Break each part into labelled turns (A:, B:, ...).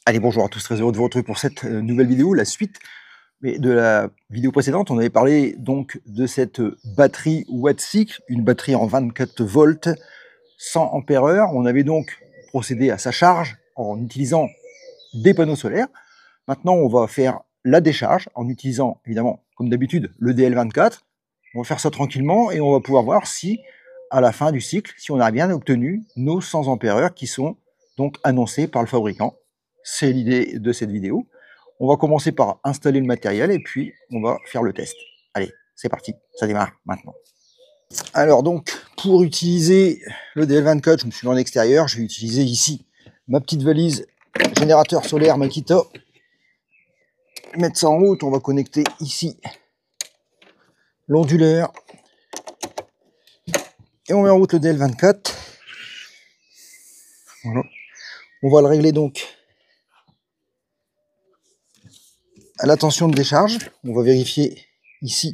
A: Allez, bonjour à tous, très heureux de vous retrouver pour cette nouvelle vidéo, la suite de la vidéo précédente. On avait parlé donc de cette batterie Wattcycle, une batterie en 24 volts, 100 ampères-heure. On avait donc procédé à sa charge en utilisant des panneaux solaires. Maintenant, on va faire la décharge en utilisant, évidemment, comme d'habitude, le DL24. On va faire ça tranquillement et on va pouvoir voir si, à la fin du cycle, si on a bien obtenu nos 100 ampères-heure qui sont donc annoncés par le fabricant. C'est l'idée de cette vidéo. On va commencer par installer le matériel et puis on va faire le test. Allez, c'est parti, ça démarre maintenant. Alors donc, pour utiliser le DL24, je me suis mis en extérieur, je vais utiliser ici ma petite valise générateur solaire Makita. Mettre ça en route, on va connecter ici l'onduleur. Et on met en route le DL24. Voilà. On va le régler donc à la tension de décharge. On va vérifier ici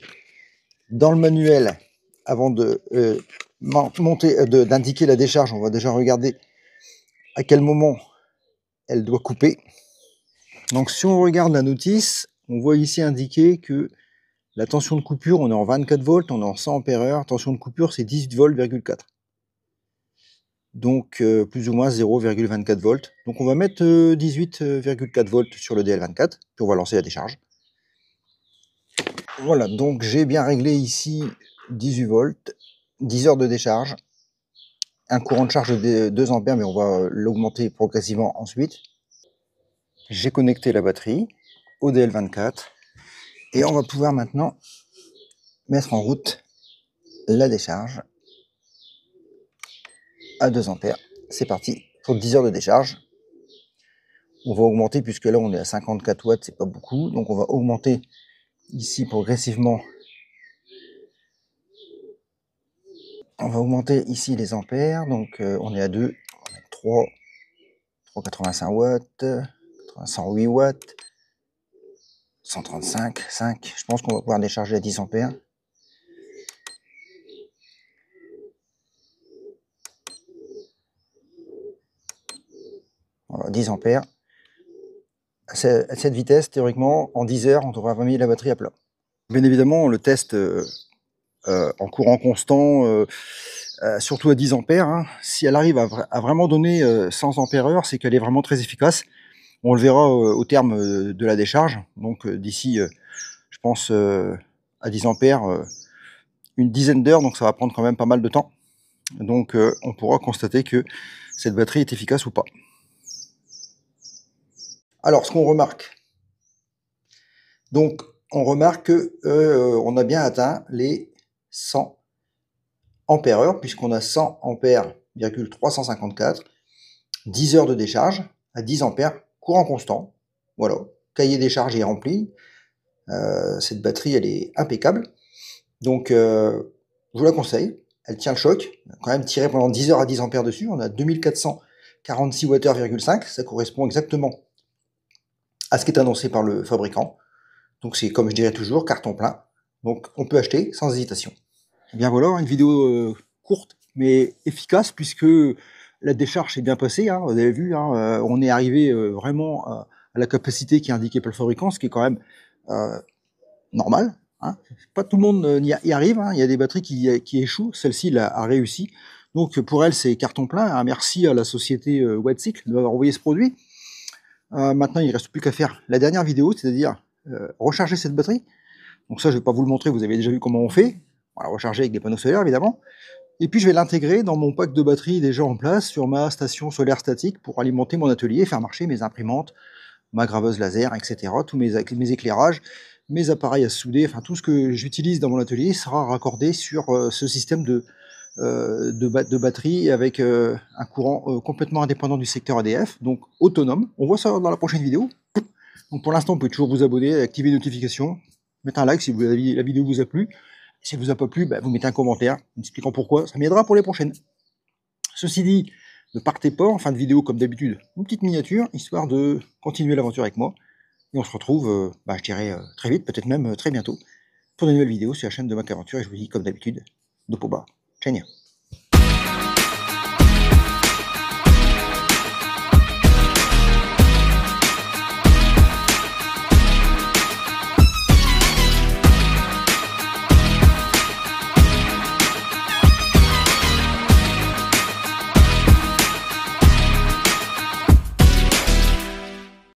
A: dans le manuel avant de d'indiquer la décharge. On va déjà regarder à quel moment elle doit couper. Donc si on regarde la notice, on voit ici indiqué que la tension de coupure, on est en 24 volts, on est en 100 ampères-heure. Tension de coupure, c'est 18 volts,4. Donc plus ou moins 0,24 volts. Donc on va mettre 18,4 volts sur le DL24, puis on va lancer la décharge. Voilà, donc j'ai bien réglé ici 18 volts, 10 heures de décharge, un courant de charge de 2 ampères, mais on va l'augmenter progressivement ensuite. J'ai connecté la batterie au DL24 et on va pouvoir maintenant mettre en route la décharge à 2 ampères. C'est parti pour 10 heures de décharge. On va augmenter, puisque là on est à 54 watts, c'est pas beaucoup, donc on va augmenter ici progressivement. On va augmenter ici les ampères, donc on est à 2, on est à 3, 385 watts, 108 watts, 135, 5. Je pense qu'on va pouvoir décharger à 10 ampères. Voilà, 10 ampères. À cette vitesse, théoriquement, en 10 heures, on devrait avoir mis la batterie à plat. Bien évidemment, le test en courant constant, surtout à 10 ampères, hein, si elle arrive à vraiment donner 100 ampères-heure, c'est qu'elle est vraiment très efficace. On le verra au terme de la décharge. Donc d'ici, je pense, à 10 ampères, une dizaine d'heures, donc ça va prendre quand même pas mal de temps. Donc on pourra constater que cette batterie est efficace ou pas. Alors, ce qu'on remarque, donc on remarque qu'on a bien atteint les 100 ampères-heure, puisqu'on a 100 ampères,354, 10 heures de décharge à 10 ampères, courant constant. Voilà, cahier des charges est rempli. Cette batterie, elle est impeccable. Donc, je vous la conseille. Elle tient le choc. On a quand même tiré pendant 10 heures à 10 ampères dessus. On a 2446 Wh,5. Ça correspond exactement à ce qui est annoncé par le fabricant. Donc, c'est, comme je dirais toujours, carton plein. Donc, on peut acheter sans hésitation. Et bien voilà, une vidéo courte, mais efficace, puisque la décharge s'est bien passée. Hein, vous avez vu, hein, on est arrivé vraiment à la capacité qui est indiquée par le fabricant, ce qui est quand même normal. Hein. Pas tout le monde y arrive, hein. Il y a des batteries qui échouent, celle-ci a réussi. Donc pour elle, c'est carton plein. Hein. Merci à la société Wattcycle de m'avoir envoyé ce produit. Maintenant, il ne reste plus qu'à faire la dernière vidéo, c'est-à-dire recharger cette batterie. Donc ça, je ne vais pas vous le montrer, vous avez déjà vu comment on fait. On va la recharger avec des panneaux solaires, évidemment. Et puis je vais l'intégrer dans mon pack de batterie déjà en place sur ma station solaire statique pour alimenter mon atelier et faire marcher mes imprimantes, ma graveuse laser, etc. Tous mes éclairages, mes appareils à souder, enfin tout ce que j'utilise dans mon atelier sera raccordé sur ce système de batterie avec un courant complètement indépendant du secteur ADF, donc autonome. On voit ça dans la prochaine vidéo. Donc pour l'instant, vous pouvez toujours vous abonner, activer les notifications, mettre un like si la vidéo vous a plu. Si elle vous a pas plu, vous mettez un commentaire expliquant pourquoi, ça m'aidera pour les prochaines. Ceci dit, ne partez pas en fin de vidéo comme d'habitude, une petite miniature, histoire de continuer l'aventure avec moi. Et on se retrouve, je dirais, très vite, peut-être même très bientôt, pour de nouvelles vidéos sur la chaîne de Mac Aventure. Et je vous dis comme d'habitude, Dopoba, ciao.